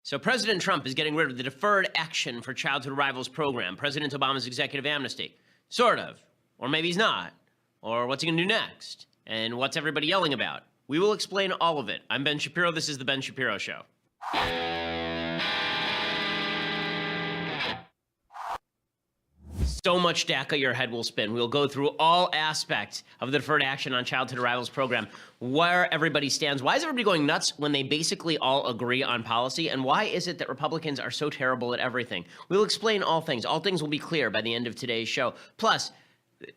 So President Trump is getting rid of the Deferred Action for Childhood Arrivals program, President Obama's executive amnesty. Sort of. Or maybe he's not. Or what's he going to do next? And what's everybody yelling about? We will explain all of it. I'm Ben Shapiro. This is The Ben Shapiro Show. So much DACA your head will spin. We'll go through all aspects of the Deferred Action on Childhood Arrivals program, where everybody stands. Why is everybody going nuts when they basically all agree on policy? And why is it that Republicans are so terrible at everything? We'll explain all things. All things will be clear by the end of today's show. Plus,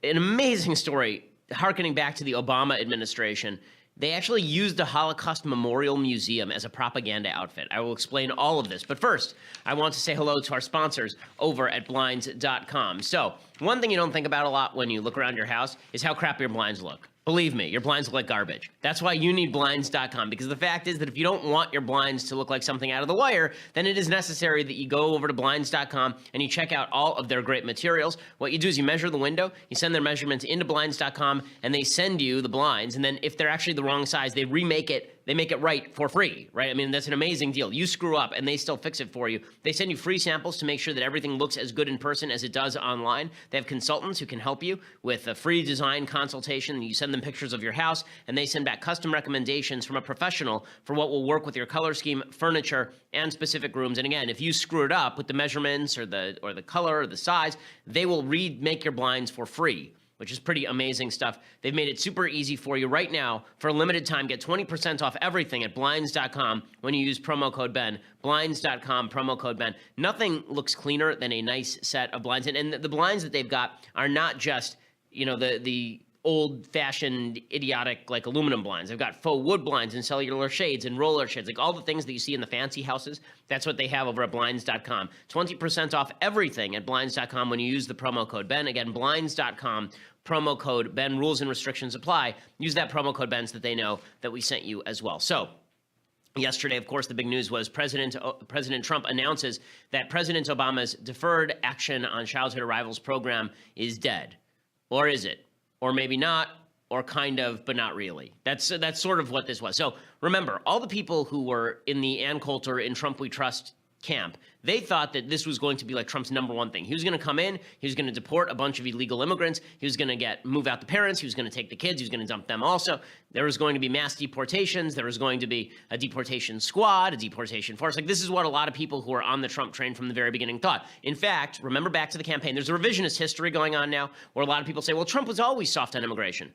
an amazing story harkening back to the Obama administration. They actually used the Holocaust Memorial Museum as a propaganda outfit. I will explain all of this. But first, I want to say hello to our sponsors over at Blinds.com. So, one thing you don't think about a lot when you look around your house is how crappy your blinds look. Believe me, your blinds look like garbage. That's why you need Blinds.com, because the fact is that if you don't want your blinds to look like something out of the wire, then it is necessary that you go over to Blinds.com and you check out all of their great materials. What you do is you measure the window, you send their measurements into Blinds.com, and they send you the blinds, and then if they're actually the wrong size, they remake it. They make it right for free, right? I mean, that's an amazing deal. You screw up, and they still fix it for you. They send you free samples to make sure that everything looks as good in person as it does online. They have consultants who can help you with a free design consultation. You send them pictures of your house, and they send back custom recommendations from a professional for what will work with your color scheme, furniture, and specific rooms. And again, if you screw it up with the measurements or the color or the size, they will remake your blinds for free, which is pretty amazing stuff. They've made it super easy for you right now. For a limited time, get 20% off everything at Blinds.com when you use promo code Ben. Blinds.com, promo code Ben. Nothing looks cleaner than a nice set of blinds. And the blinds that they've got are not just, you know, the old-fashioned, idiotic, like, aluminum blinds. They've got faux wood blinds and cellular shades and roller shades, like all the things that you see in the fancy houses. That's what they have over at Blinds.com. 20% off everything at Blinds.com when you use the promo code Ben. Again, Blinds.com, promo code Ben. Rules and restrictions apply. Use that promo code Ben so that they know that we sent you as well. So, yesterday, of course, the big news was President Trump announces that President Obama's Deferred Action on Childhood Arrivals program is dead. Or is it? Or maybe not, or kind of, but not really. That's sort of what this was. So remember, all the people who were in the Ann Coulter in Trump We Trust camp, they thought that this was going to be like Trump's number one thing. He was going to come in, he was going to deport a bunch of illegal immigrants, he was going to move out the parents, he was going to take the kids, he was going to dump them also. There was going to be mass deportations, there was going to be a deportation squad, a deportation force. Like, this is what a lot of people who are on the Trump train from the very beginning thought. In fact, remember back to the campaign, there's a revisionist history going on now where a lot of people say, well, Trump was always soft on immigration.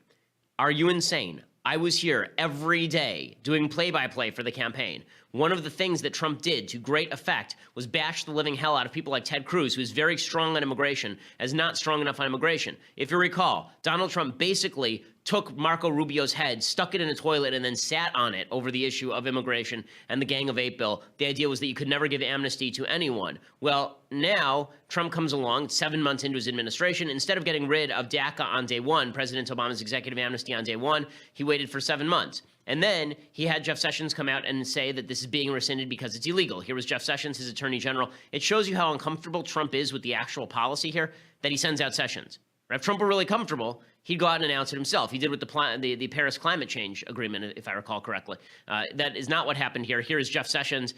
Are you insane? I was here every day doing play-by-play for the campaign. One of the things that Trump did to great effect was bash the living hell out of people like Ted Cruz, who is very strong on immigration, as not strong enough on immigration. If you recall, Donald Trump basically took Marco Rubio's head, stuck it in a toilet, and then sat on it over the issue of immigration and the Gang of Eight bill. The idea was that you could never give amnesty to anyone. Well, now Trump comes along 7 months into his administration. Instead of getting rid of DACA on day one, President Obama's executive amnesty on day one, he waited for 7 months. And then he had Jeff Sessions come out and say that this is being rescinded because it's illegal. Here was Jeff Sessions, his attorney general. It shows you how uncomfortable Trump is with the actual policy here, that he sends out Sessions. If Trump were really comfortable, he'd go out and announce it himself. He did with the Paris Climate Change Agreement, if I recall correctly. That is not what happened here. Here is Jeff Sessions.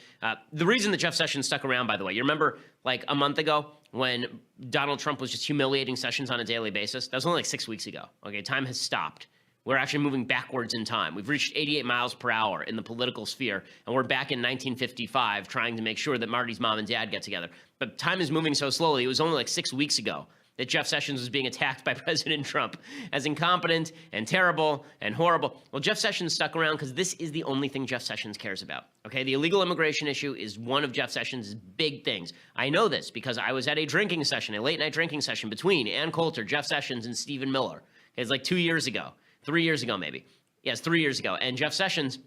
The reason that Jeff Sessions stuck around, by the way, you remember like a month ago when Donald Trump was just humiliating Sessions on a daily basis? That was only like 6 weeks ago. Okay, time has stopped. We're actually moving backwards in time. We've reached 88 miles per hour in the political sphere, and we're back in 1955 trying to make sure that Marty's mom and dad get together. But time is moving so slowly. It was only like 6 weeks ago that Jeff Sessions was being attacked by President Trump as incompetent and terrible and horrible. Well, Jeff Sessions stuck around because this is the only thing Jeff Sessions cares about. Okay, the illegal immigration issue is one of Jeff Sessions' big things. I know this because I was at a drinking session, a late-night drinking session between Ann Coulter, Jeff Sessions, and Stephen Miller. It's like 2 years ago. 3 years ago, maybe. Yes, 3 years ago. And Jeff Sessions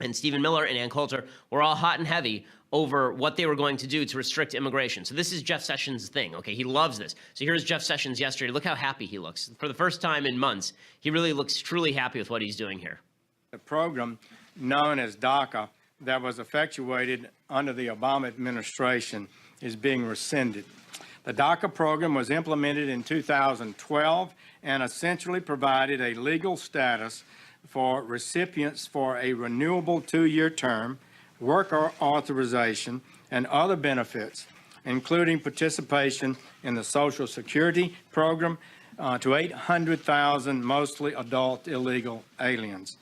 and Stephen Miller and Ann Coulter were all hot and heavy over what they were going to do to restrict immigration. So this is Jeff Sessions' thing, okay? He loves this. So here's Jeff Sessions yesterday. Look how happy he looks. For the first time in months, he really looks truly happy with what he's doing here. The program known as DACA that was effectuated under the Obama administration is being rescinded. The DACA program was implemented in 2012 and essentially provided a legal status for recipients for a renewable 2-year term work authorization, and other benefits, including participation in the Social Security program to 800,000 mostly adult illegal aliens.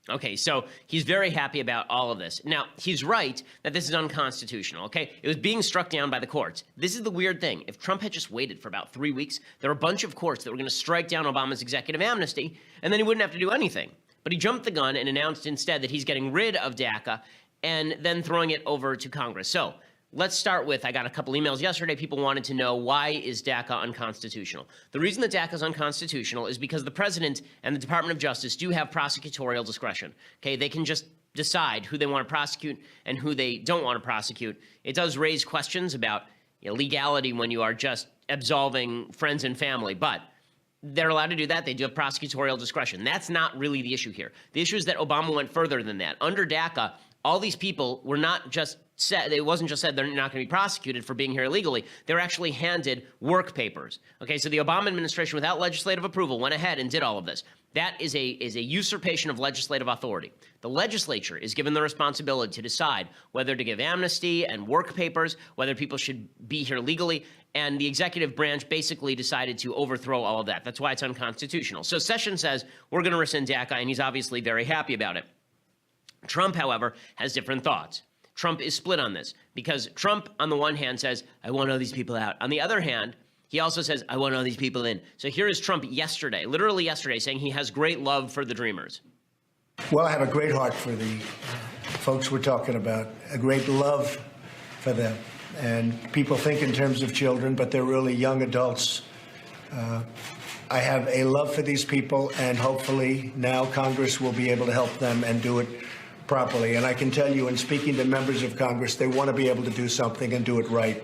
Okay, so he's very happy about all of this. Now, he's right that this is unconstitutional, okay? It was being struck down by the courts. This is the weird thing. If Trump had just waited for about 3 weeks, there were a bunch of courts that were going to strike down Obama's executive amnesty, and then he wouldn't have to do anything. But he jumped the gun and announced instead that he's getting rid of DACA and then throwing it over to Congress. So let's start with, I got a couple emails yesterday. People wanted to know, why is DACA unconstitutional? The reason that DACA is unconstitutional is because the president and the Department of Justice do have prosecutorial discretion. Okay, they can just decide who they want to prosecute and who they don't want to prosecute. It does raise questions about legality when you are just absolving friends and family, but they're allowed to do that. They do have prosecutorial discretion. That's not really the issue here. The issue is that Obama went further than that. Under DACA, all these people were not just said, it wasn't just said they're not going to be prosecuted for being here illegally. They were actually handed work papers. Okay, so the Obama administration, without legislative approval, went ahead and did all of this. That is a usurpation of legislative authority. The legislature is given the responsibility to decide whether to give amnesty and work papers, whether people should be here legally, and the executive branch basically decided to overthrow all of that. That's why it's unconstitutional. So Sessions says, we're going to rescind DACA, and he's obviously very happy about it. Trump, however, has different thoughts. Trump is split on this because Trump, on the one hand, says, I want all these people out. On the other hand, he also says, I want all these people in. So here is Trump yesterday, literally yesterday, saying he has great love for the Dreamers. Well, I have a great heart for the folks we're talking about, a great love for them. And people think in terms of children, but they're really young adults. I have a love for these people, and hopefully now Congress will be able to help them and do it properly. And I can tell you, in speaking to members of Congress, they want to be able to do something and do it right.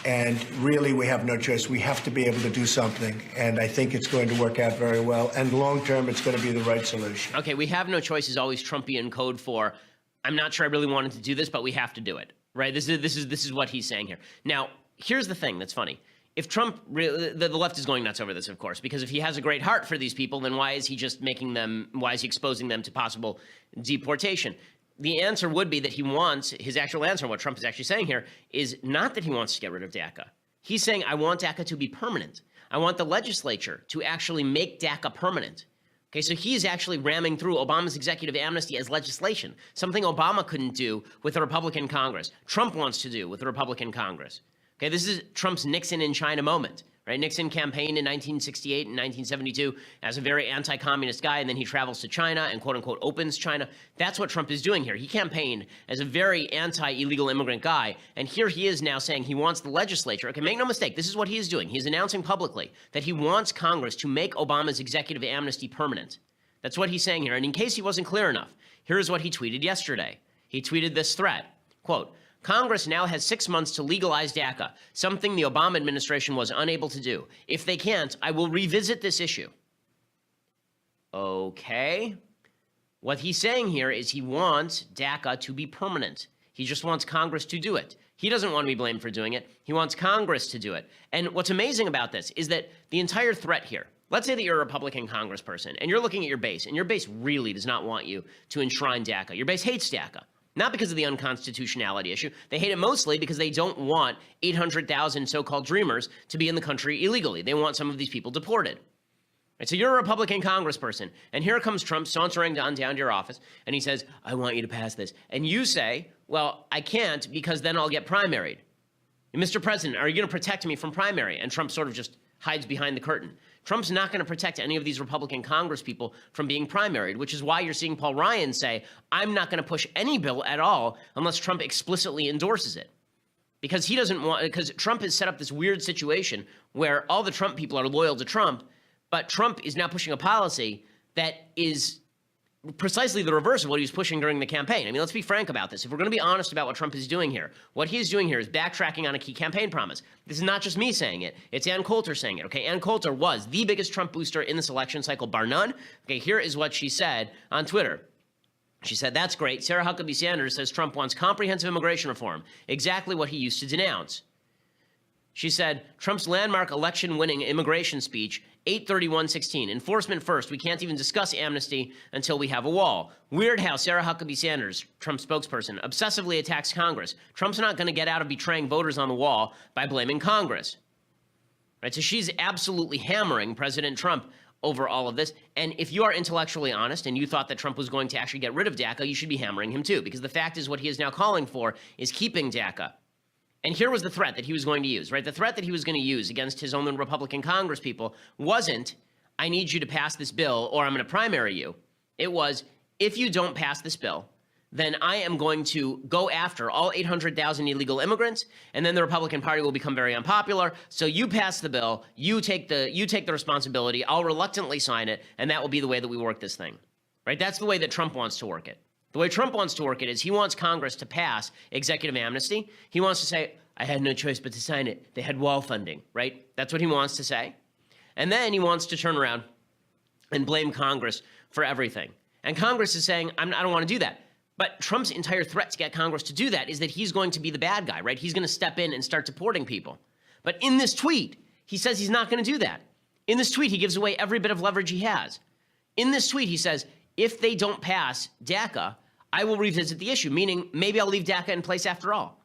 And really, we have no choice. We have to be able to do something. And I think it's going to work out very well. And long term, it's going to be the right solution. Okay, we have no choice is always Trumpian code for, I'm not sure I really wanted to do this, but we have to do it. Right? This is what he's saying here. Now, here's the thing that's funny. If Trump, the left is going nuts over this, of course, because if he has a great heart for these people, then why is he just why is he exposing them to possible deportation? The answer would be that he wants, his actual answer, what Trump is actually saying here, is not that he wants to get rid of DACA. He's saying, I want DACA to be permanent. I want the legislature to actually make DACA permanent. Okay, so he's actually ramming through Obama's executive amnesty as legislation, something Obama couldn't do with a Republican Congress. Trump wants to do with a Republican Congress. Okay, this is Trump's Nixon in China moment, right? Nixon campaigned in 1968 and 1972 as a very anti-communist guy, and then he travels to China and quote-unquote opens China. That's what Trump is doing here. He campaigned as a very anti-illegal immigrant guy, and here he is now saying he wants the legislature. Okay, make no mistake, this is what he is doing. He's announcing publicly that he wants Congress to make Obama's executive amnesty permanent. That's what he's saying here, and in case he wasn't clear enough, here's what he tweeted yesterday. He tweeted this threat, quote, Congress now has 6 months to legalize DACA, something the Obama administration was unable to do. If they can't, I will revisit this issue. Okay. What he's saying here is he wants DACA to be permanent. He just wants Congress to do it. He doesn't want to be blamed for doing it. He wants Congress to do it. And what's amazing about this is that the entire threat here, let's say that you're a Republican congressperson and you're looking at your base, and your base really does not want you to enshrine DACA. Your base hates DACA. Not because of the unconstitutionality issue. They hate it mostly because they don't want 800,000 so-called dreamers to be in the country illegally. They want some of these people deported. Right, so you're a Republican congressperson, and here comes Trump sauntering down to your office, and he says, I want you to pass this. And you say, well, I can't because then I'll get primaried. Mr. President, are you going to protect me from primary? And Trump sort of just hides behind the curtain. Trump's not going to protect any of these Republican congresspeople from being primaried, which is why you're seeing Paul Ryan say, I'm not going to push any bill at all unless Trump explicitly endorses it. Because he doesn't want, because Trump has set up this weird situation where all the Trump people are loyal to Trump, but Trump is now pushing a policy that is precisely the reverse of what he was pushing during the campaign. I mean, let's be frank about this. If we're going to be honest about what Trump is doing here, what he is doing here is backtracking on a key campaign promise. This is not just me saying it. It's Ann Coulter saying it, okay? Ann Coulter was the biggest Trump booster in this election cycle, bar none. Okay, here is what she said on Twitter. She said, that's great. Sarah Huckabee Sanders says Trump wants comprehensive immigration reform, exactly what he used to denounce. She said, Trump's landmark election-winning immigration speech, 8/31/16, enforcement first. We can't even discuss amnesty until we have a wall. Weird how Sarah Huckabee Sanders, Trump's spokesperson, obsessively attacks Congress. Trump's not going to get out of betraying voters on the wall by blaming Congress. Right? So she's absolutely hammering President Trump over all of this. And if you are intellectually honest and you thought that Trump was going to actually get rid of DACA, you should be hammering him too, because the fact is what he is now calling for is keeping DACA. And here was the threat that he was going to use, right? The threat that he was going to use against his own Republican Congress people wasn't, I need you to pass this bill or I'm going to primary you. It was, if you don't pass this bill, then I am going to go after all 800,000 illegal immigrants, and then the Republican Party will become very unpopular. So you pass the bill, you take the responsibility, I'll reluctantly sign it, and that will be the way that we work this thing, right? That's the way that Trump wants to work it. The way Trump wants to work it is he wants Congress to pass executive amnesty. He wants to say, I had no choice but to sign it. They had wall funding, right? That's what he wants to say. And then he wants to turn around and blame Congress for everything. And Congress is saying, I don't want to do that. But Trump's entire threat to get Congress to do that is that he's going to be the bad guy, right? He's going to step in and start deporting people. But in this tweet, he says he's not going to do that. In this tweet, he gives away every bit of leverage he has. In this tweet, he says, if they don't pass DACA, I will revisit the issue, meaning maybe I'll leave DACA in place after all.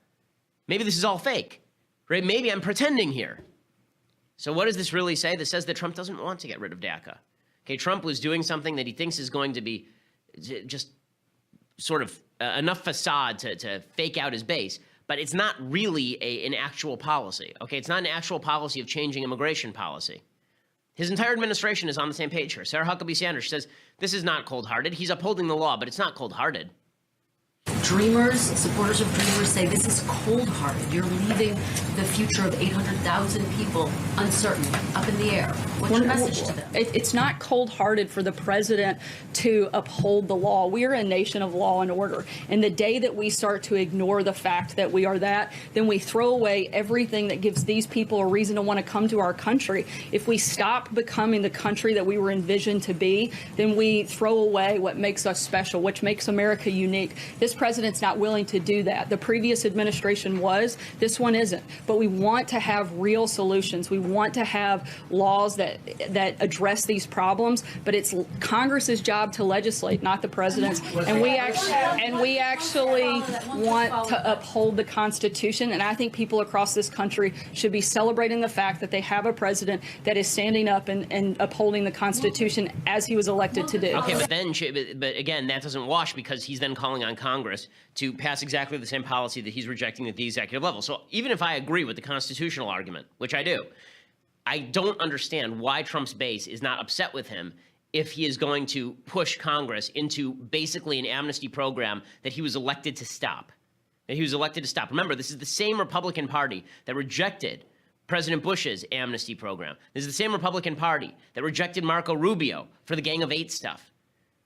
Maybe this is all fake, right? Maybe I'm pretending here. So what does this really say? This says that Trump doesn't want to get rid of DACA. Okay, Trump was doing something that he thinks is going to be just sort of enough facade to fake out his base, but it's not really an actual policy, okay? It's not an actual policy of changing immigration policy. His entire administration is on the same page here. Sarah Huckabee Sanders says, this is not cold-hearted. He's upholding the law, but it's not cold-hearted. Dreamers, supporters of Dreamers say this is cold-hearted. You're leaving the future of 800,000 people uncertain, up in the air. What's your message to them? It's not cold-hearted for the president to uphold the law. We are a nation of law and order. And the day that we start to ignore the fact that we are that, then we throw away everything that gives these people a reason to want to come to our country. If we stop becoming the country that we were envisioned to be, then we throw away what makes us special, which makes America unique. This president's not willing to do that. The previous administration was. This one isn't. But we want to have real solutions. We want to have laws that address these problems. But it's Congress's job to legislate, not the president's. And we actually want to uphold the Constitution. And I think people across this country should be celebrating the fact that they have a president that is standing up and upholding the Constitution as he was elected to do. Okay, but again, that doesn't wash because he's then calling on Congress to pass exactly the same policy that he's rejecting at the executive level. So even if I agree with the constitutional argument, which I do, I don't understand why Trump's base is not upset with him if he is going to push Congress into basically an amnesty program that he was elected to stop. Remember, this is the same Republican Party that rejected President Bush's amnesty program. This is the same Republican Party that rejected Marco Rubio for the Gang of Eight stuff.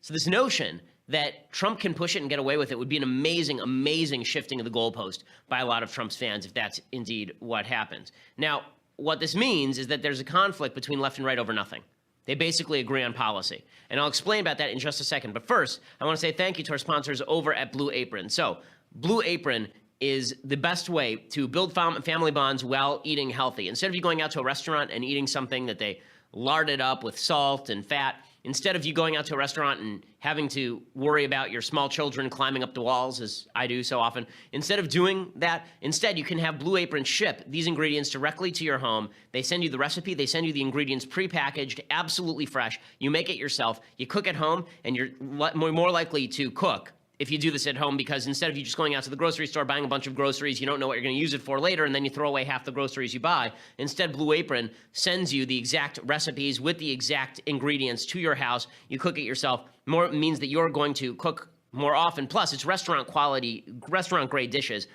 So this notion that Trump can push it and get away with it would be an amazing, amazing shifting of the goalpost by a lot of Trump's fans if that's indeed what happens. Now, what this means is that there's a conflict between left and right over nothing. They basically agree on policy. And I'll explain about that in just a second. But first, I want to say thank you to our sponsors over at Blue Apron. So, Blue Apron is the best way to build family bonds while eating healthy. Instead of you going out to a restaurant and eating something that they larded up with salt and fat, instead of you going out to a restaurant and having to worry about your small children climbing up the walls, as I do so often, instead of doing that, instead you can have Blue Apron ship these ingredients directly to your home. They send you the recipe, they send you the ingredients prepackaged, absolutely fresh. You make it yourself, you cook at home, and you're more likely to cook if you do this at home, because instead of you just going out to the grocery store, buying a bunch of groceries, you don't know what you're going to use it for later, and then you throw away half the groceries you buy. Instead, Blue Apron sends you the exact recipes with the exact ingredients to your house. You cook it yourself. More means that you're going to cook more often. Plus, it's restaurant quality, restaurant grade dishes,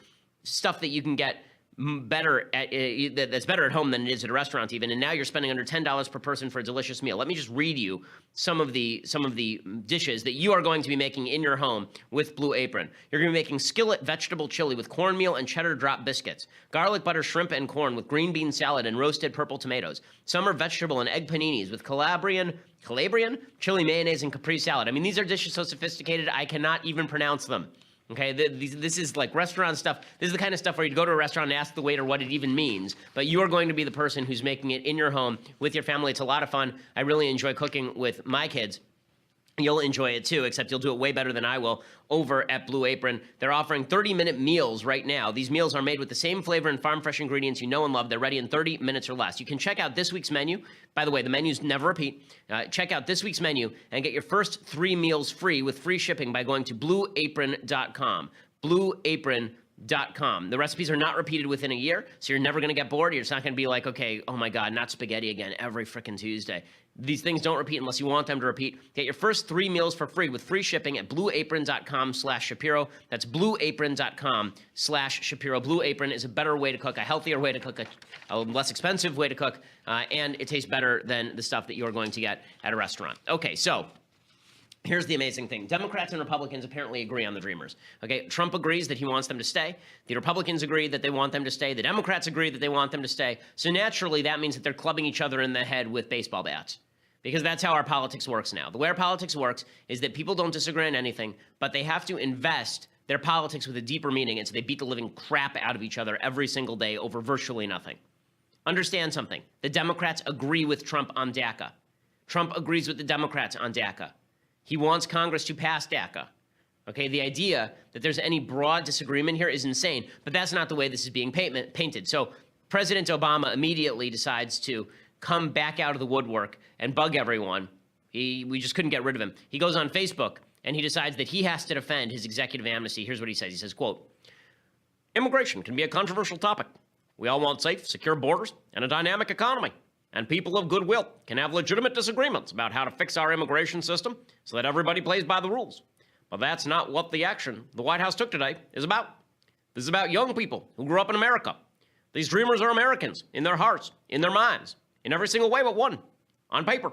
stuff that you can get better that's better at home than it is at a restaurant even. And now you're spending under $10 per person for a delicious meal. Let me just read you some of the dishes that you are going to be making in your home with Blue Apron. You're going to be making skillet vegetable chili with cornmeal and cheddar drop biscuits, garlic butter shrimp and corn with green bean salad and roasted purple tomatoes, summer vegetable and egg paninis with Calabrian chili mayonnaise and capri salad. I mean, these are dishes so sophisticated I cannot even pronounce them. Okay, this is like restaurant stuff. This is the kind of stuff where you go to a restaurant and ask the waiter what it even means. But you are going to be the person who's making it in your home with your family. It's a lot of fun. I really enjoy cooking with my kids. You'll enjoy it too, except you'll do it way better than I will over at Blue Apron. They're offering 30-minute meals right now. These meals are made with the same flavor and farm-fresh ingredients you know and love. They're ready in 30 minutes or less. You can check out this week's menu. By the way, the menus never repeat. Check out this week's menu and get your first 3 meals free with free shipping by going to blueapron.com. Blueapron.com. The recipes are not repeated within a year, so you're never going to get bored. You're just not going to be like, okay, oh my God, not spaghetti again every frickin' Tuesday. These things don't repeat unless you want them to repeat. Get your first 3 meals for free with free shipping at blueapron.com/Shapiro. That's blueapron.com/Shapiro. Blue Apron is a better way to cook, a healthier way to cook, a less expensive way to cook, and it tastes better than the stuff that you're going to get at a restaurant. Okay, so here's the amazing thing. Democrats and Republicans apparently agree on the Dreamers. Okay, Trump agrees that he wants them to stay. The Republicans agree that they want them to stay. The Democrats agree that they want them to stay. So naturally, that means that they're clubbing each other in the head with baseball bats. Because that's how our politics works now. The way our politics works is that people don't disagree on anything, but they have to invest their politics with a deeper meaning, and so they beat the living crap out of each other every single day over virtually nothing. Understand something. The Democrats agree with Trump on DACA. Trump agrees with the Democrats on DACA. He wants Congress to pass DACA. Okay, the idea that there's any broad disagreement here is insane, but that's not the way this is being painted. So President Obama immediately decides to come back out of the woodwork and bug everyone. We just couldn't get rid of him. He goes on Facebook and he decides that he has to defend his executive amnesty. Here's what he says. He says, quote, "Immigration can be a controversial topic. We all want safe, secure borders and a dynamic economy. And people of goodwill can have legitimate disagreements about how to fix our immigration system so that everybody plays by the rules. But that's not what the action the White House took today is about. This is about young people who grew up in America. These dreamers are Americans in their hearts, in their minds, in every single way but one, on paper.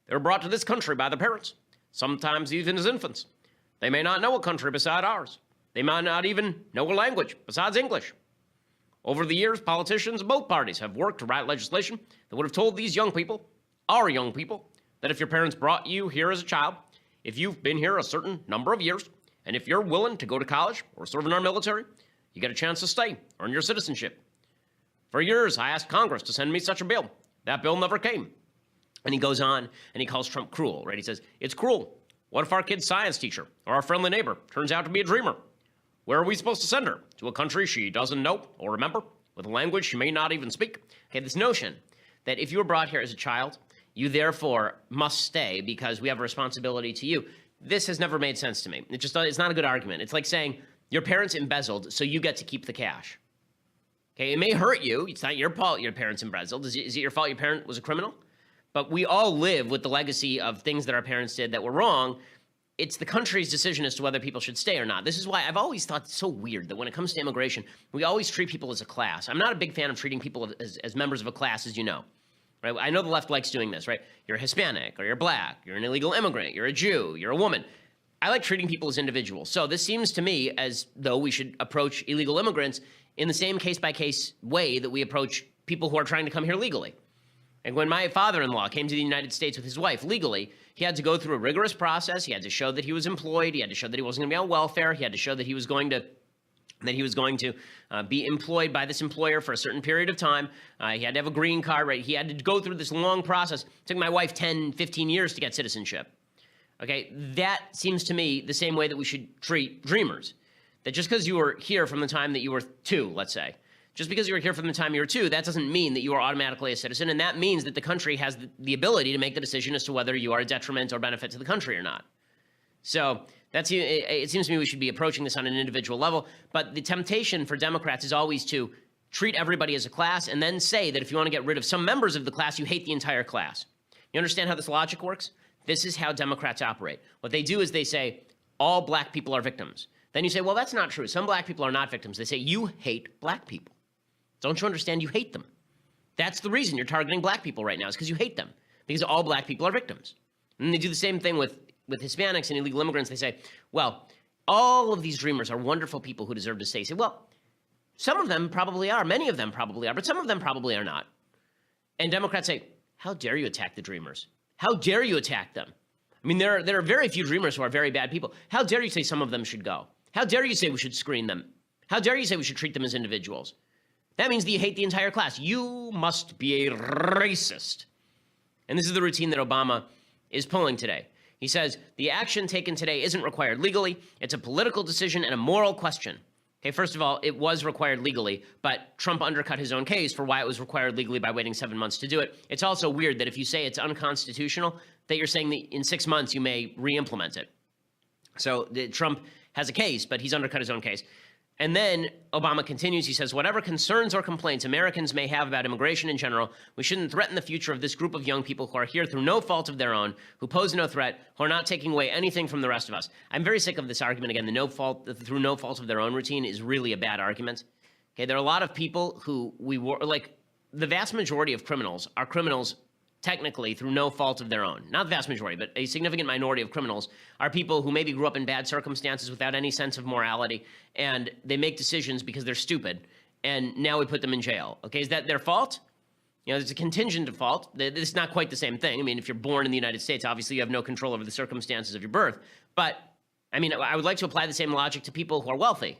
They were brought to this country by their parents, sometimes even as infants. They may not know a country beside ours. They might not even know a language besides English. Over the years, politicians of both parties have worked to write legislation that would have told these young people, our young people, that if your parents brought you here as a child, if you've been here a certain number of years, and if you're willing to go to college or serve in our military, you get a chance to stay, earn your citizenship. For years, I asked Congress to send me such a bill. That bill never came." And he goes on and he calls Trump cruel, right? He says, "It's cruel. What if our kid's science teacher or our friendly neighbor turns out to be a dreamer? Where are we supposed to send her? To a country she doesn't know or remember, with a language she may not even speak?" Okay, this notion that if you were brought here as a child, you therefore must stay because we have a responsibility to you. This has never made sense to me. It's not a good argument. It's like saying your parents embezzled, so you get to keep the cash. Okay, it may hurt you. It's not your fault your parents embezzled. Is it your fault your parent was a criminal? But we all live with the legacy of things that our parents did that were wrong. It's the country's decision as to whether people should stay or not. This is why I've always thought it's so weird that when it comes to immigration, we always treat people as a class. I'm not a big fan of treating people as members of a class, as you know. Right? I know the left likes doing this, right? You're Hispanic, or you're black, you're an illegal immigrant, you're a Jew, you're a woman. I like treating people as individuals. So this seems to me as though we should approach illegal immigrants in the same case-by-case way that we approach people who are trying to come here legally. And when my father-in-law came to the United States with his wife legally, he had to go through a rigorous process. He had to show that he was employed. He had to show that he wasn't going to be on welfare. He had to show that he was going to be employed by this employer for a certain period of time. He had to have a green card, right? He had to go through this long process. It took my wife 10, 15 years to get citizenship. Okay, that seems to me the same way that we should treat dreamers. That just because you were here from the time that you were 2, let's say, just because you were here from the time you were 2, that doesn't mean that you are automatically a citizen, and that means that the country has the ability to make the decision as to whether you are a detriment or benefit to the country or not. So it seems to me we should be approaching this on an individual level, but the temptation for Democrats is always to treat everybody as a class and then say that if you want to get rid of some members of the class, you hate the entire class. You understand how this logic works? This is how Democrats operate. What they do is they say, all black people are victims. Then you say, well, that's not true. Some black people are not victims. They say, you hate black people. Don't you understand? You hate them. That's the reason you're targeting black people right now, is because you hate them, because all black people are victims. And they do the same thing with Hispanics and illegal immigrants. They say, well, all of these dreamers are wonderful people who deserve to stay. You say, well, some of them probably are. Many of them probably are, but some of them probably are not. And Democrats say, how dare you attack the dreamers? How dare you attack them? I mean, there are very few dreamers who are very bad people. How dare you say some of them should go? How dare you say we should screen them? How dare you say we should treat them as individuals? That means that you hate the entire class. You must be a racist. And this is the routine that Obama is pulling today. He says, the action taken today isn't required legally. It's a political decision and a moral question. Okay, first of all, it was required legally, but Trump undercut his own case for why it was required legally by waiting 7 months to do it. It's also weird that if you say it's unconstitutional, that you're saying that in 6 months you may re-implement it. So Trump has a case, but he's undercut his own case. And then Obama continues, he says, whatever concerns or complaints Americans may have about immigration in general, we shouldn't threaten the future of this group of young people who are here through no fault of their own, who pose no threat, who are not taking away anything from the rest of us. I'm very sick of this argument. Again, through no fault of their own routine is really a bad argument. Okay, there are a lot of people who the vast majority of criminals are criminals technically through no fault of their own. Not the vast majority, but a significant minority of criminals are people who maybe grew up in bad circumstances without any sense of morality, and they make decisions because they're stupid, and now we put them in jail. Okay, is that their fault? You know, there's a contingent of fault. It's not quite the same thing. I mean, if you're born in the United States, obviously you have no control over the circumstances of your birth. But, I mean, I would like to apply the same logic to people who are wealthy,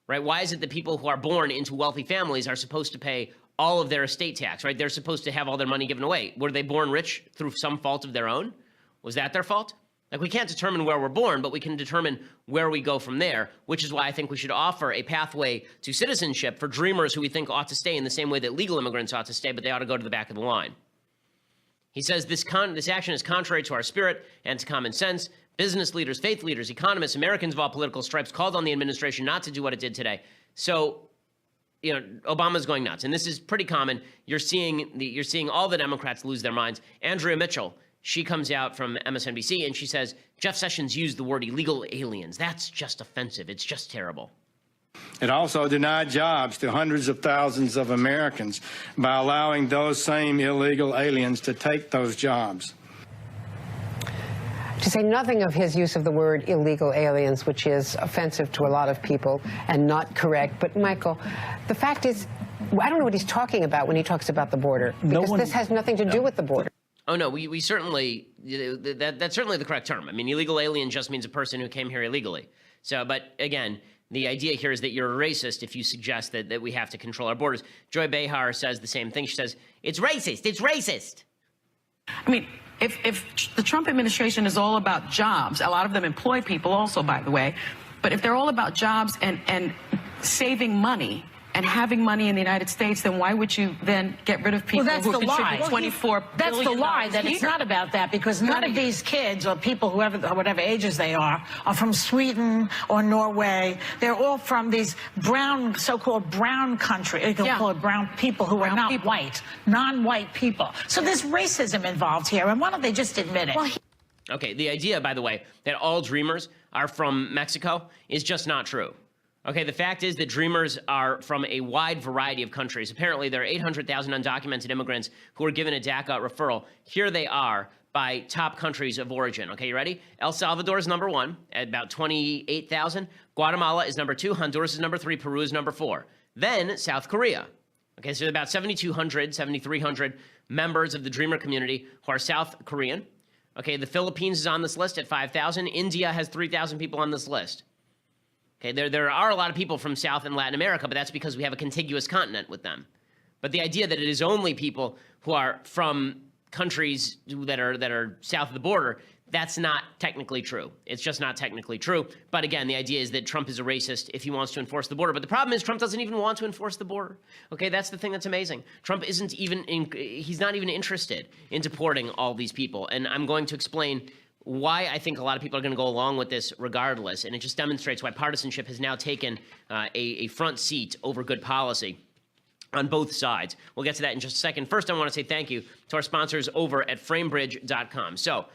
right? Why is it that people who are born into wealthy families are supposed to pay all of their estate tax, right? They're supposed to have all their money given away. Were they born rich through some fault of their own? Was that their fault? Like, we can't determine where we're born, but we can determine where we go from there, which is why I think we should offer a pathway to citizenship for dreamers who we think ought to stay in the same way that legal immigrants ought to stay, but they ought to go to the back of the line. He says this action is contrary to our spirit and to common sense. Business leaders, faith leaders, economists, Americans of all political stripes called on the administration not to do what it did today. So, you know, Obama's going nuts, and this is pretty common. You're seeing all the Democrats lose their minds. Andrea Mitchell, she comes out from MSNBC and she says, Jeff Sessions used the word illegal aliens. That's just offensive. It's just terrible. It also denied jobs to hundreds of thousands of Americans by allowing those same illegal aliens to take those jobs. To say nothing of his use of the word illegal aliens, which is offensive to a lot of people and not correct. But, Michael, the fact is, I don't know what he's talking about when he talks about the border, because this has nothing to do with the border. Oh, no, we certainly, that's certainly the correct term. I mean, illegal alien just means a person who came here illegally. So, but again, the idea here is that you're a racist if you suggest that we have to control our borders. Joy Behar says the same thing. She says, it's racist. It's racist. I mean, if the Trump administration is all about jobs, a lot of them employ people also, by the way, but if they're all about jobs and saving money and having money in the United States, then why would you then get rid of people who contribute $24 billion? That's the lie, that it's not about that, because none of these kids or people, whatever ages they are from Sweden or Norway. They're all from these brown, so-called brown country, you can call it brown people who are not white, non-white people. So there's racism involved here, and why don't they just admit it? Well, okay, the idea, by the way, that all dreamers are from Mexico is just not true. Okay, the fact is that dreamers are from a wide variety of countries. Apparently, there are 800,000 undocumented immigrants who were given a DACA referral. Here they are by top countries of origin. Okay, you ready? El Salvador is number 1 at about 28,000. Guatemala is number 2. Honduras is number 3. Peru is number 4. Then South Korea. Okay, so about 7,200, 7,300 members of the dreamer community who are South Korean. Okay, the Philippines is on this list at 5,000. India has 3,000 people on this list. Okay, there are a lot of people from South and Latin America, but that's because we have a contiguous continent with them. But the idea that it is only people who are from countries that are south of the border, that's not technically true. It's just not technically true. But again, the idea is that Trump is a racist if he wants to enforce the border. But the problem is Trump doesn't even want to enforce the border. Okay, that's the thing that's amazing. Trump isn't even he's not even interested in deporting all these people. And I'm going to explain why I think a lot of people are going to go along with this regardless, and it just demonstrates why partisanship has now taken a front seat over good policy on both sides. We'll get to that in just a second. First, I want to say thank you to our sponsors over at framebridge.com. So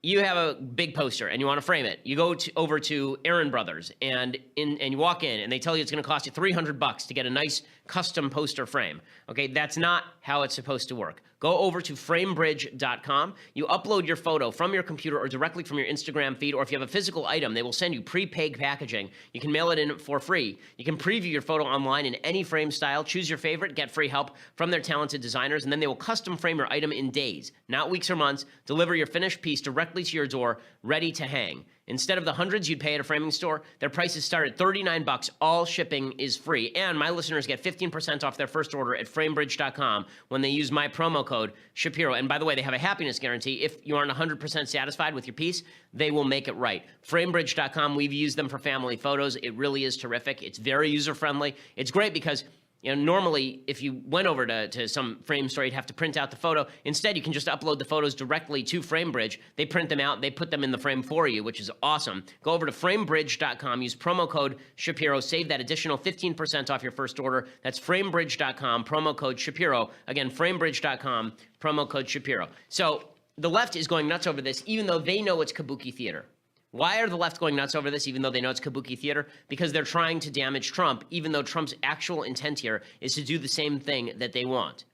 you have a big poster and you want to frame it. You go over to Aaron Brothers and you walk in and they tell you it's going to cost you $300 to get a nice custom poster frame. Okay, that's not how it's supposed to work. Go over to framebridge.com. You upload your photo from your computer or directly from your Instagram feed, or if you have a physical item, they will send you prepaid packaging. You can mail it in for free. You can preview your photo online in any frame style, choose your favorite, get free help from their talented designers, and then they will custom frame your item in days, not weeks or months. Deliver your finished piece directly directly to your door, ready to hang. Instead of the hundreds you'd pay at a framing store, their prices start at $39. All shipping is free. And my listeners get 15% off their first order at framebridge.com when they use my promo code Shapiro. And by the way, they have a happiness guarantee. If you aren't 100% satisfied with your piece, they will make it right. Framebridge.com, we've used them for family photos. It really is terrific. It's very user-friendly. It's great because normally, if you went over to some frame store, you'd have to print out the photo. Instead, you can just upload the photos directly to FrameBridge. They print them out. They put them in the frame for you, which is awesome. Go over to framebridge.com. Use promo code Shapiro. Save that additional 15% off your first order. That's framebridge.com, promo code Shapiro. Again, framebridge.com, promo code Shapiro. So the left is going nuts over this, even though they know it's kabuki theater. Why are the left going nuts over this, even though they know it's kabuki theater? Because they're trying to damage Trump, even though Trump's actual intent here is to do the same thing that they want.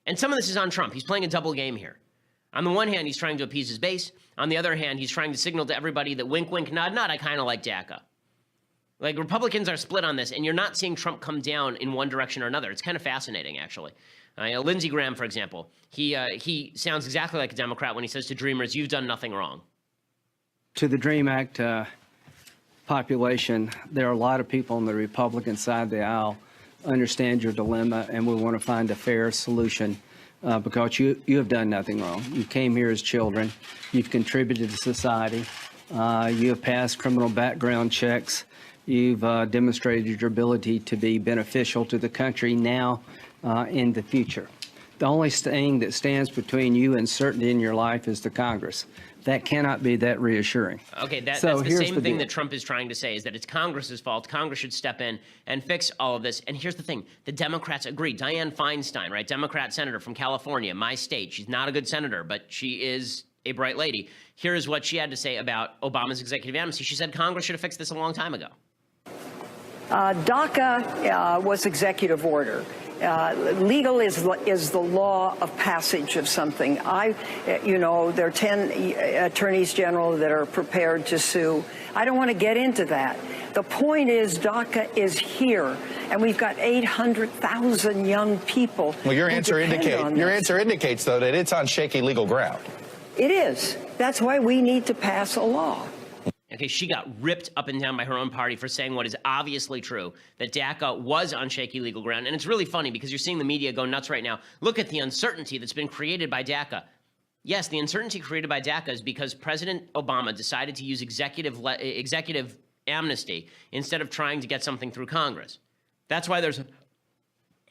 And some of this is on Trump. He's playing a double game here. On the one hand, he's trying to appease his base. On the other hand, he's trying to signal to everybody that wink, wink, nod, nod, I kind of like DACA. Like, Republicans are split on this, and you're not seeing Trump come down in one direction or another. It's kind of fascinating, actually. Lindsey Graham, for example, he sounds exactly like a Democrat when he says to Dreamers, you've done nothing wrong. To the DREAM Act population, there are a lot of people on the Republican side of the aisle understand your dilemma, and we want to find a fair solution because you have done nothing wrong. You came here as children. You've contributed to society. You have passed criminal background checks. You've demonstrated your ability to be beneficial to the country now in the future. The only thing that stands between you and certainty in your life is the Congress. That cannot be that reassuring. Okay, that's the same thing that Trump is trying to say, is that it's Congress's fault. Congress should step in and fix all of this. And here's the thing. The Democrats agree. Dianne Feinstein, right, Democrat senator from California, my state. She's not a good senator, but she is a bright lady. Here's what she had to say about Obama's executive amnesty. She said Congress should have fixed this a long time ago. DACA was executive order. Legal is the law of passage of something. There are 10 attorneys general that are prepared to sue. I don't want to get into that. The point is DACA is here, and we've got 800,000 young people. Well, your answer indicates, though, that it's on shaky legal ground. It is. That's why we need to pass a law. Okay, she got ripped up and down by her own party for saying what is obviously true, that DACA was on shaky legal ground. And it's really funny because you're seeing the media go nuts right now. Look at the uncertainty that's been created by DACA. Yes, the uncertainty created by DACA is because President Obama decided to use executive amnesty instead of trying to get something through Congress. That's why there's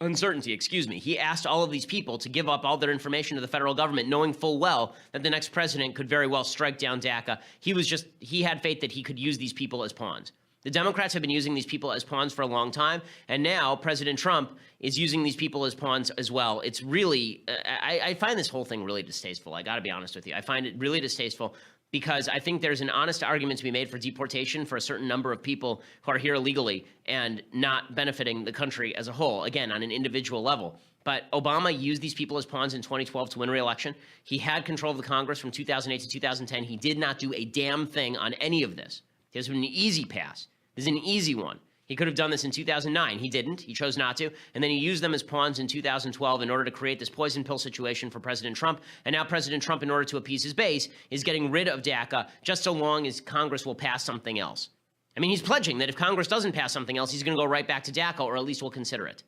uncertainty, excuse me. He asked all of these people to give up all their information to the federal government, knowing full well that the next president could very well strike down DACA. He had faith that he could use these people as pawns. The Democrats have been using these people as pawns for a long time, and now President Trump is using these people as pawns as well. It's really, I find this whole thing really distasteful. I got to be honest with you. I find it really distasteful because I think there's an honest argument to be made for deportation for a certain number of people who are here illegally and not benefiting the country as a whole, again, on an individual level. But Obama used these people as pawns in 2012 to win re-election. He had control of the Congress from 2008 to 2010. He did not do a damn thing on any of this. This was an easy pass. This is an easy one. He could have done this in 2009. He didn't. He chose not to. And then he used them as pawns in 2012 in order to create this poison pill situation for President Trump. And now President Trump, in order to appease his base, is getting rid of DACA just so long as Congress will pass something else. I mean, he's pledging that if Congress doesn't pass something else, he's going to go right back to DACA, or at least we'll consider it.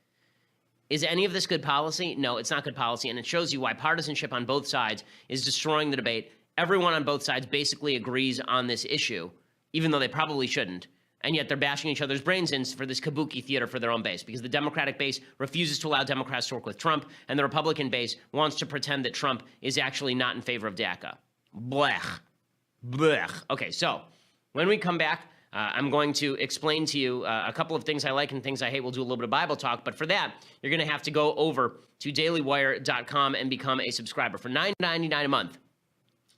Is any of this good policy? No, it's not good policy. And it shows you why partisanship on both sides is destroying the debate. Everyone on both sides basically agrees on this issue, even though they probably shouldn't. And yet they're bashing each other's brains in for this kabuki theater for their own base, because the Democratic base refuses to allow Democrats to work with Trump, and the Republican base wants to pretend that Trump is actually not in favor of DACA. Blech. Blech. Okay, so when we come back, I'm going to explain to you a couple of things I like and things I hate. We'll do a little bit of Bible talk, but for that, you're going to have to go over to dailywire.com and become a subscriber. For $9.99 a month,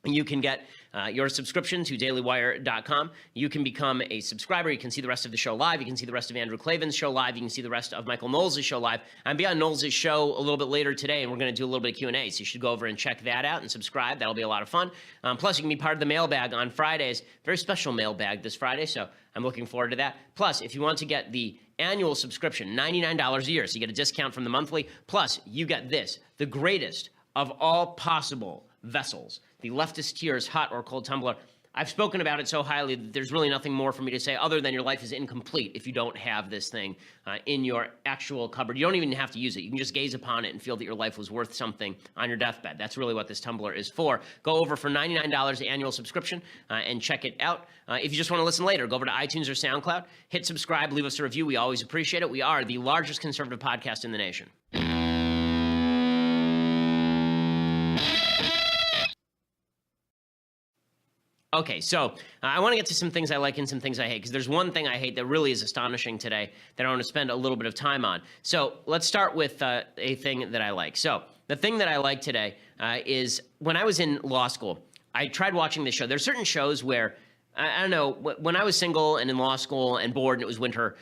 you can get your subscription to dailywire.com. You can become a subscriber. You can see the rest of the show live. You can see the rest of Andrew Klavan's show live. You can see the rest of Michael Knowles' show live. I'm be on Knowles' show a little bit later today, and we're going to do a little bit of Q&A, so you should go over and check that out and subscribe. That'll be a lot of fun. Plus, you can be part of the mailbag on Fridays. Very special mailbag this Friday, so I'm looking forward to that. Plus, if you want to get the annual subscription, $99 a year, so you get a discount from the monthly. Plus, you get this, the greatest of all possible vessels. the leftist tears, hot or cold tumbler. I've spoken about it so highly that there's really nothing more for me to say other than your life is incomplete if you don't have this thing in your actual cupboard. You don't even have to use it. You can just gaze upon it and feel that your life was worth something on your deathbed. That's really what this tumbler is for. Go over for $99 annual subscription and check it out. If you just want to listen later, go over to iTunes or SoundCloud, hit subscribe, leave us a review. We always appreciate it. We are the largest conservative podcast in the nation. Okay, so I want to get to some things I like and some things I hate, because there's one thing I hate that really is astonishing today that I want to spend a little bit of time on. So let's start with a thing that I like. So the thing that I like today is when I was in law school, I tried watching this show. There's certain shows where, I don't know, when I was single and in law school and bored and it was winter,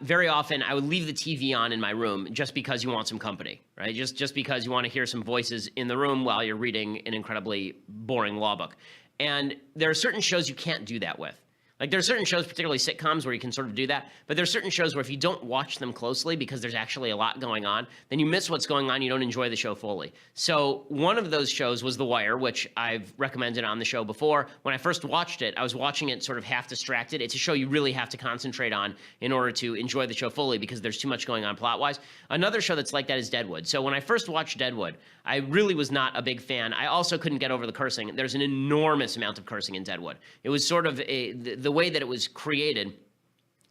very often I would leave the TV on in my room just because you want some company, right? Just because you want to hear some voices in the room while you're reading an incredibly boring law book. And there are certain shows you can't do that with. Like, there are certain shows, particularly sitcoms, where you can sort of do that. But there are certain shows where if you don't watch them closely because there's actually a lot going on, then you miss what's going on. You don't enjoy the show fully. So one of those shows was The Wire, which I've recommended on the show before. When I first watched it, I was watching it sort of half distracted. It's a show you really have to concentrate on in order to enjoy the show fully because there's too much going on plot-wise. Another show that's like that is Deadwood. So when I first watched Deadwood, I really was not a big fan. I also couldn't get over the cursing. There's an enormous amount of cursing in Deadwood. It was sort of the way that it was created,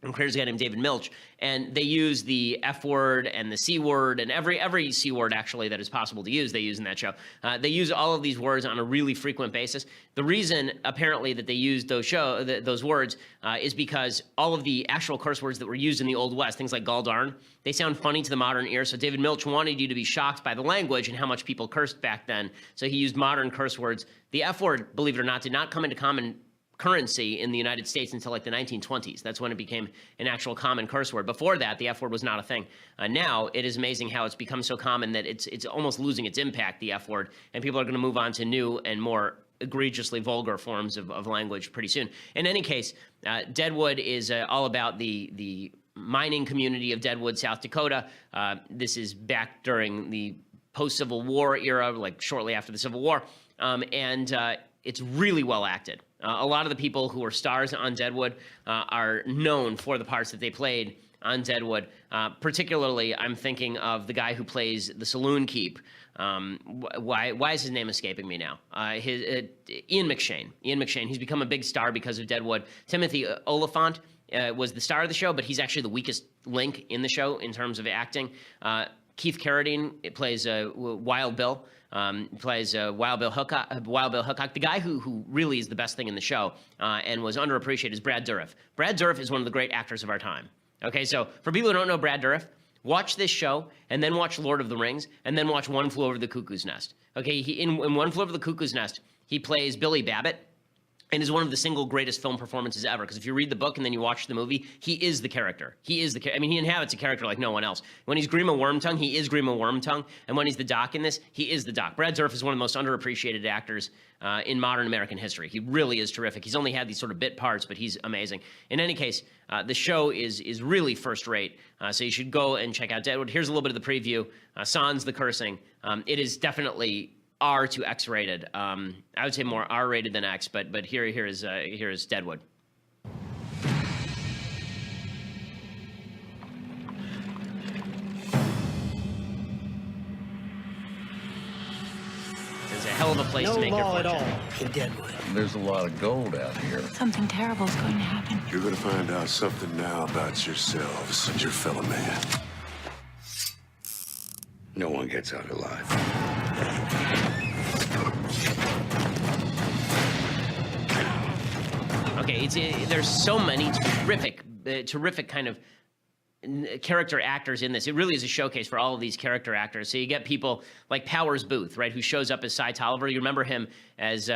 and creator's a guy named David Milch, and they use the F word and the C word and every C word actually that is possible to use, they use in that show. They use all of these words on a really frequent basis. The reason apparently that they used those words is because all of the actual curse words that were used in the Old West, things like gall darn, they sound funny to the modern ear. So David Milch wanted you to be shocked by the language and how much people cursed back then. So he used modern curse words. The F word, believe it or not, did not come into common currency in the United States until like the 1920s. That's when it became an actual common curse word. Before that, the F word was not a thing. Now, it is amazing how it's become so common that it's almost losing its impact, the F word, and people are going to move on to new and more egregiously vulgar forms of language pretty soon. In any case, Deadwood is all about the mining community of Deadwood, South Dakota. This is back during the post-Civil War era, like shortly after the Civil War, and it's really well acted. A lot of the people who are stars on Deadwood are known for the parts that they played on Deadwood. Particularly, I'm thinking of the guy who plays the saloon keep. Why is his name escaping me now? Ian McShane. Ian McShane. He's become a big star because of Deadwood. Timothy Oliphant was the star of the show, but he's actually the weakest link in the show in terms of acting. Keith Carradine plays Wild Bill. Plays Wild Bill Hickok. The guy who really is the best thing in the show and was underappreciated is Brad Dourif. Brad Dourif is one of the great actors of our time. Okay, so for people who don't know Brad Dourif, watch this show and then watch Lord of the Rings and then watch One Flew Over the Cuckoo's Nest. Okay, in One Flew Over the Cuckoo's Nest, he plays Billy Babbitt, and is one of the single greatest film performances ever. Because if you read the book and then you watch the movie, he is the character. He inhabits a character like no one else. When he's Grima Wormtongue, he is Grima Wormtongue. And when he's the Doc in this, he is the Doc. Brad Dourif is one of the most underappreciated actors in modern American history. He really is terrific. He's only had these sort of bit parts, but he's amazing. In any case, the show is really first rate. So you should go and check out Deadwood. Here's a little bit of the preview. Sans the cursing. It is definitely R to X rated. I would say more R rated than X, but here is Deadwood. It's a hell of a place to make your fortune. No law at all in Deadwood. There's a lot of gold out here. Something terrible is going to happen. You're going to find out something now about yourselves and your fellow man. No one gets out alive. Okay, there's so many terrific kind of character actors in this. It really is a showcase for all of these character actors. So you get people like Powers Booth, right, who shows up as Cy Tolliver. You remember him as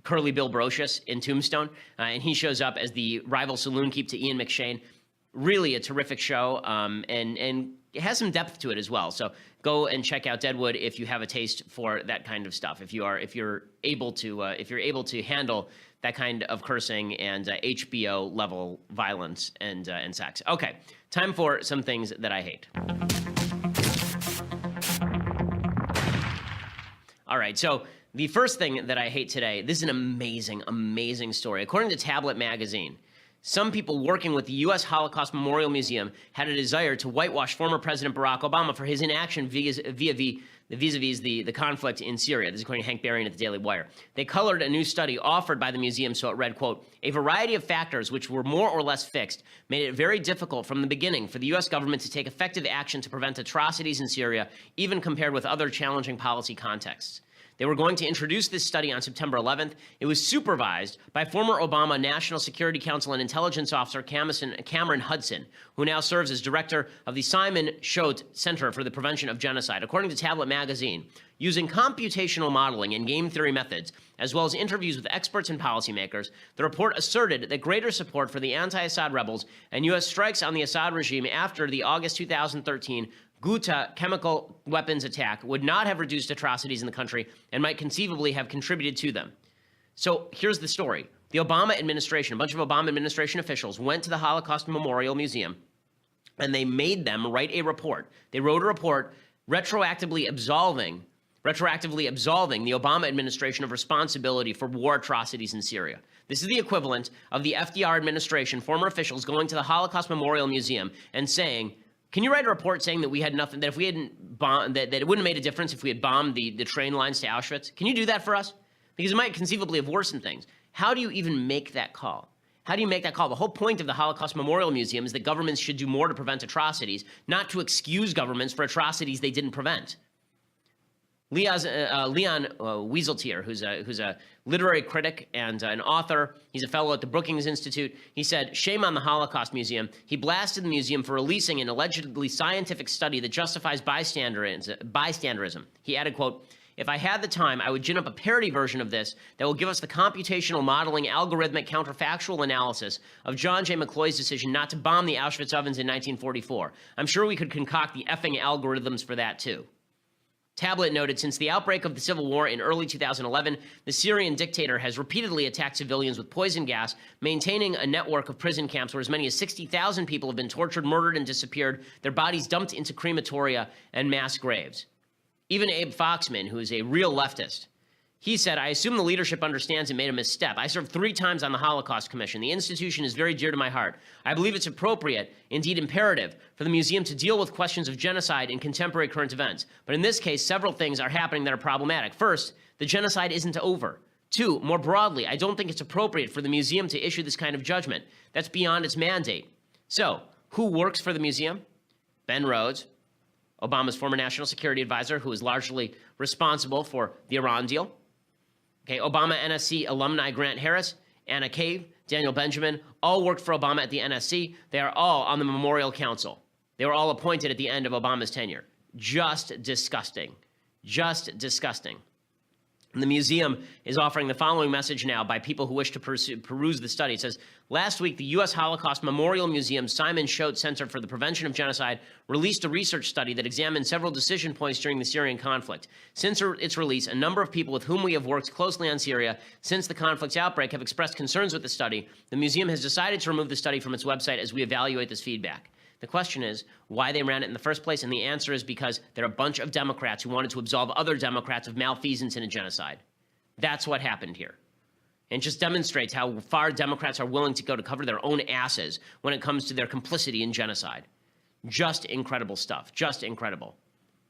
Curly Bill Brocious in Tombstone, and he shows up as the rival saloon keep to Ian McShane. Really a terrific show, and it has some depth to it as well. So go and check out Deadwood if you have a taste for that kind of stuff. If you're able to handle that kind of cursing and HBO level violence and sex. Okay, time for some things that I hate. All right, so the first thing that I hate today, this is an amazing, amazing story. According to Tablet magazine, some people working with the U.S. Holocaust Memorial Museum had a desire to whitewash former President Barack Obama for his inaction vis-a-vis the conflict in Syria. This is according to Hank Berrien at the Daily Wire. They colored a new study offered by the museum so it read, quote, "A variety of factors which were more or less fixed made it very difficult from the beginning for the U.S. government to take effective action to prevent atrocities in Syria, even compared with other challenging policy contexts." They were going to introduce this study on September 11th. It was supervised by former Obama National Security Council and Intelligence Officer Cameron Hudson, who now serves as director of the Simon Schott Center for the Prevention of Genocide. According to Tablet magazine, using computational modeling and game theory methods, as well as interviews with experts and policymakers, the report asserted that greater support for the anti-Assad rebels and U.S. strikes on the Assad regime after the August 2013 Ghouta chemical weapons attack would not have reduced atrocities in the country and might conceivably have contributed to them. So here's the story. The Obama administration, a bunch of Obama administration officials went to the Holocaust Memorial Museum and they made them write a report. They wrote a report retroactively absolving the Obama administration of responsibility for war atrocities in Syria. This is the equivalent of the FDR administration, former officials going to the Holocaust Memorial Museum and saying, can you write a report saying that we had nothing, that if we hadn't bombed, that it wouldn't have made a difference if we had bombed the train lines to Auschwitz? Can you do that for us? Because it might conceivably have worsened things. How do you even make that call? How do you make that call? The whole point of the Holocaust Memorial Museum is that governments should do more to prevent atrocities, not to excuse governments for atrocities they didn't prevent. Leon Wieseltier, who's a literary critic and an author, he's a fellow at the Brookings Institute. He said, "Shame on the Holocaust Museum." He blasted the museum for releasing an allegedly scientific study that justifies bystanderism. He added, quote, "If I had the time, I would gin up a parody version of this that will give us the computational modeling, algorithmic, counterfactual analysis of John J. McCloy's decision not to bomb the Auschwitz ovens in 1944. I'm sure we could concoct the effing algorithms for that, too." Tablet noted, since the outbreak of the civil war in early 2011, the Syrian dictator has repeatedly attacked civilians with poison gas, maintaining a network of prison camps where as many as 60,000 people have been tortured, murdered, and disappeared, their bodies dumped into crematoria and mass graves. Even Abe Foxman, who is a real leftist, he said, "I assume the leadership understands it made a misstep. I served 3 times on the Holocaust Commission. The institution is very dear to my heart. I believe it's appropriate, indeed imperative, for the museum to deal with questions of genocide in contemporary current events. But in this case, several things are happening that are problematic. First, the genocide isn't over. 2, more broadly, I don't think it's appropriate for the museum to issue this kind of judgment. That's beyond its mandate." So, who works for the museum? Ben Rhodes, Obama's former national security advisor, who is largely responsible for the Iran deal. Okay, Obama NSC alumni Grant Harris, Anna Cave, Daniel Benjamin, all worked for Obama at the NSC. They are all on the Memorial Council. They were all appointed at the end of Obama's tenure. Just disgusting. Just disgusting. And the museum is offering the following message now by people who wish to peruse the study. It says, last week, the U.S. Holocaust Memorial Museum's Simon Schott Center for the Prevention of Genocide released a research study that examined several decision points during the Syrian conflict. Since its release, a number of people with whom we have worked closely on Syria since the conflict's outbreak have expressed concerns with the study. The museum has decided to remove the study from its website as we evaluate this feedback. The question is why they ran it in the first place, and the answer is because they're a bunch of Democrats who wanted to absolve other Democrats of malfeasance in a genocide. That's what happened here. And just demonstrates how far Democrats are willing to go to cover their own asses when it comes to their complicity in genocide. Just incredible stuff. Just incredible.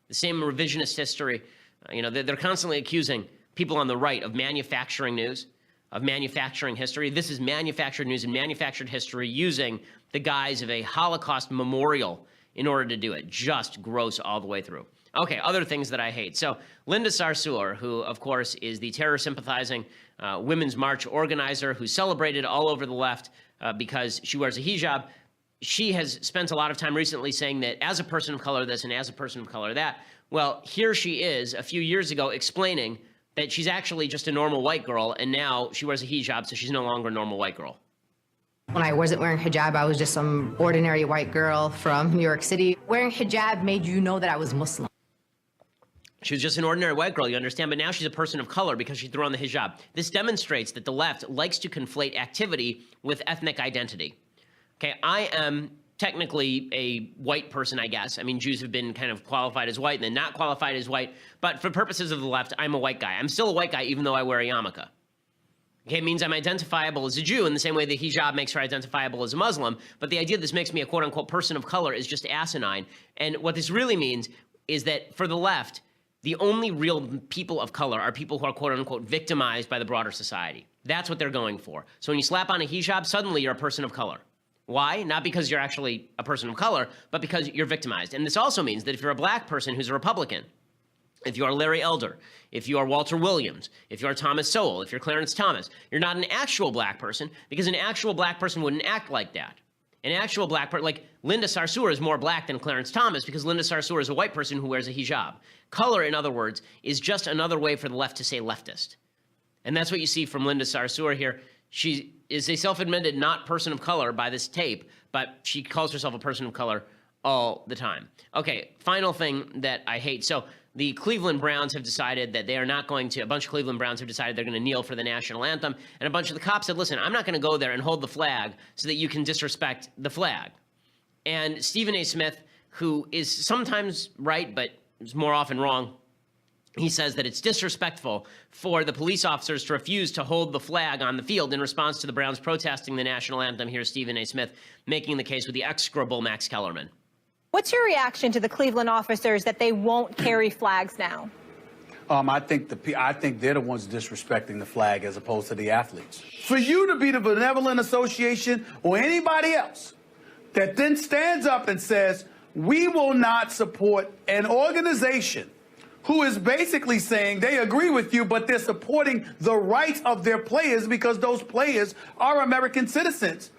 The same revisionist history. They're constantly accusing people on the right of manufacturing news, of manufacturing history. This is manufactured news and manufactured history using the guise of a Holocaust memorial in order to do it. Just gross all the way through. Okay, other things that I hate. So Linda Sarsour, who, of course, is the terror-sympathizing Women's March organizer who celebrated all over the left because she wears a hijab, she has spent a lot of time recently saying that as a person of color this and as a person of color that. Well, here she is a few years ago explaining that she's actually just a normal white girl, and now she wears a hijab, so she's no longer a normal white girl. When I wasn't wearing hijab, I was just some ordinary white girl from New York City. Wearing hijab made you know that I was Muslim. She was just an ordinary white girl, you understand, but now she's a person of color because she threw on the hijab. This demonstrates that the left likes to conflate activity with ethnic identity. Okay, I am technically a white person, I guess. I mean, Jews have been kind of qualified as white and then not qualified as white. But for purposes of the left, I'm a white guy. I'm still a white guy even though I wear a yarmulke. Okay, it means I'm identifiable as a Jew in the same way the hijab makes her identifiable as a Muslim. But the idea this makes me a quote-unquote person of color is just asinine. And what this really means is that for the left, the only real people of color are people who are quote-unquote victimized by the broader society. That's what they're going for. So when you slap on a hijab, suddenly you're a person of color. Why? Not because you're actually a person of color, but because you're victimized. And this also means that if you're a black person who's a Republican, if you are Larry Elder, if you are Walter Williams, if you are Thomas Sowell, if you're Clarence Thomas, you're not an actual black person because an actual black person wouldn't act like that. An actual black person, like Linda Sarsour is more black than Clarence Thomas because Linda Sarsour is a white person who wears a hijab. Color, in other words, is just another way for the left to say leftist. And that's what you see from Linda Sarsour here. She is a self-admitted not person of color by this tape, but she calls herself a person of color all the time. Okay, final thing that I hate. So the Cleveland Browns have decided that they are not going to, a bunch of Cleveland Browns have decided they're going to kneel for the national anthem. And a bunch of the cops said, listen, I'm not going to go there and hold the flag so that you can disrespect the flag. And Stephen A. Smith, who is sometimes right, but is more often wrong, he says that it's disrespectful for the police officers to refuse to hold the flag on the field in response to the Browns protesting the national anthem. Here's Stephen A. Smith making the case with the execrable Max Kellerman. What's your reaction to the Cleveland officers that they won't carry flags now? I think they're the ones disrespecting the flag as opposed to the athletes. For you to be the benevolent association or anybody else that then stands up and says, we will not support an organization who is basically saying they agree with you, but they're supporting the rights of their players because those players are American citizens.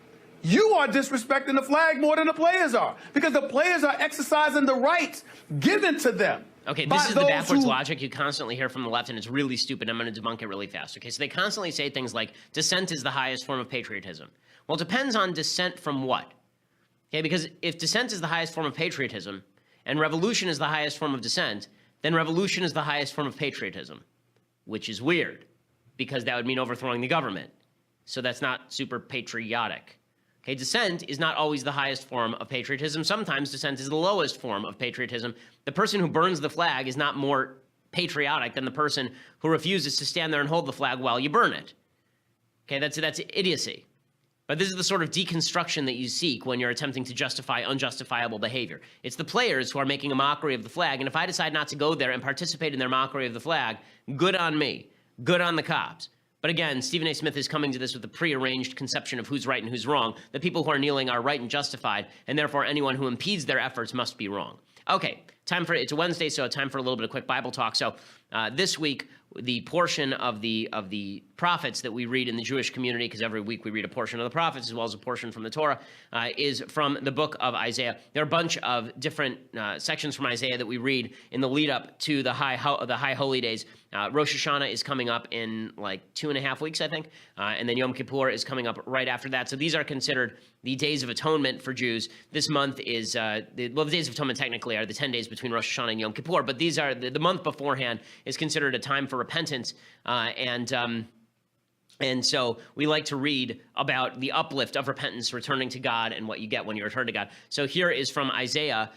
You are disrespecting the flag more than the players are because the players are exercising the rights given to them. Okay, this is the backwards logic you constantly hear from the left, and it's really stupid. I'm going to debunk it really fast. Okay, so they constantly say things like dissent is the highest form of patriotism. Well, it depends on dissent from what? Okay, because if dissent is the highest form of patriotism and revolution is the highest form of dissent, then revolution is the highest form of patriotism, which is weird because that would mean overthrowing the government. So that's not super patriotic. Okay, dissent is not always the highest form of patriotism. Sometimes dissent is the lowest form of patriotism. The person who burns the flag is not more patriotic than the person who refuses to stand there and hold the flag while you burn it. Okay, that's idiocy. But this is the sort of deconstruction that you seek when you're attempting to justify unjustifiable behavior. It's the players who are making a mockery of the flag, and if I decide not to go there and participate in their mockery of the flag, good on me, good on the cops. But again, Stephen A. Smith is coming to this with a prearranged conception of who's right and who's wrong. The people who are kneeling are right and justified, and therefore anyone who impedes their efforts must be wrong. Okay, it's a Wednesday, so time for a little bit of quick Bible talk. So this week, the portion of the prophets that we read in the Jewish community, because every week we read a portion of the prophets as well as a portion from the Torah, is from the book of Isaiah. There are a bunch of different sections from Isaiah that we read in the lead up to the high holy days. Rosh Hashanah is coming up in like 2.5 weeks, I think, and then Yom Kippur is coming up right after that. So these are considered the days of atonement for Jews. This month is the days of atonement technically are the 10 days between Rosh Hashanah and Yom Kippur, but these are the month beforehand is considered a time for repentance, and so we like to read about the uplift of repentance, returning to God, and what you get when you return to God. So here is from Isaiah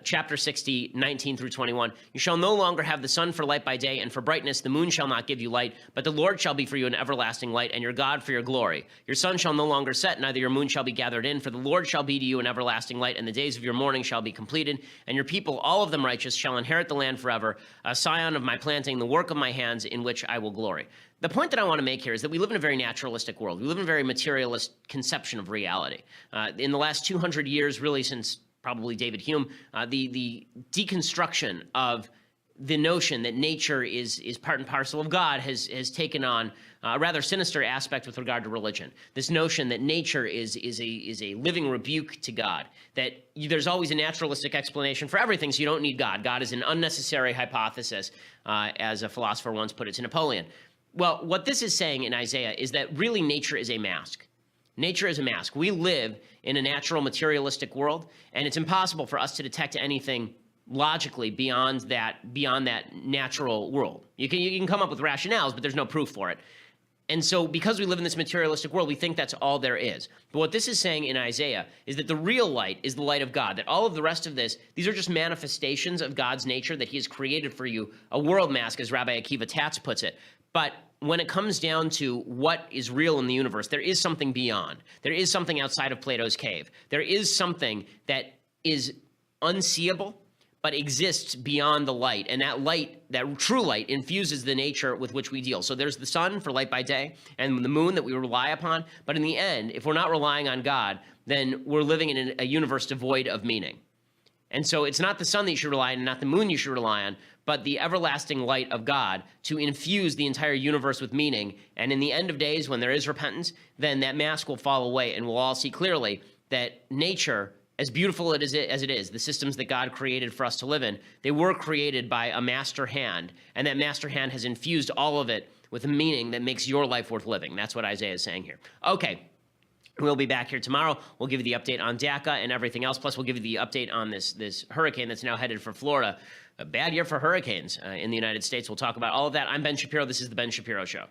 chapter 60, 19 through 21. You shall no longer have the sun for light by day, and for brightness the moon shall not give you light, but the Lord shall be for you an everlasting light, and your God for your glory. Your sun shall no longer set, neither your moon shall be gathered in, for the Lord shall be to you an everlasting light, and the days of your mourning shall be completed, and your people, all of them righteous, shall inherit the land forever, a scion of my planting, the work of my hands, in which I will glory. The point that I want to make here is that we live in a very naturalistic world. We live in a very materialist conception of reality. In the last 200 years, really since probably David Hume, the deconstruction of the notion that nature is part and parcel of God has taken on a rather sinister aspect with regard to religion. This notion that nature is a living rebuke to God, that there's always a naturalistic explanation for everything, so you don't need God. God is an unnecessary hypothesis, as a philosopher once put it to Napoleon. Well, what this is saying in Isaiah is that really nature is a mask. Nature is a mask. We live in a natural materialistic world, and it's impossible for us to detect anything logically beyond that natural world. You can come up with rationales, but there's no proof for it. And so because we live in this materialistic world, we think that's all there is. But what this is saying in Isaiah is that the real light is the light of God, that all of the rest of this, these are just manifestations of God's nature that he has created for you, a world mask, as Rabbi Akiva Tatz puts it. But when it comes down to what is real in the universe, there is something beyond. There is something outside of Plato's cave. There is something that is unseeable, but exists beyond the light. And that light, that true light, infuses the nature with which we deal. So there's the sun for light by day and the moon that we rely upon. But in the end, if we're not relying on God, then we're living in a universe devoid of meaning. And so it's not the sun that you should rely on, and not the moon you should rely on, but the everlasting light of God to infuse the entire universe with meaning. And in the end of days, when there is repentance, then that mask will fall away, and we'll all see clearly that nature, as beautiful as it is, the systems that God created for us to live in, they were created by a master hand, and that master hand has infused all of it with a meaning that makes your life worth living. That's what Isaiah is saying here. Okay, we'll be back here tomorrow. We'll give you the update on DACA and everything else, plus we'll give you the update on this hurricane that's now headed for Florida. A bad year for hurricanes in the United States. We'll talk about all of that. I'm Ben Shapiro. This is The Ben Shapiro Show.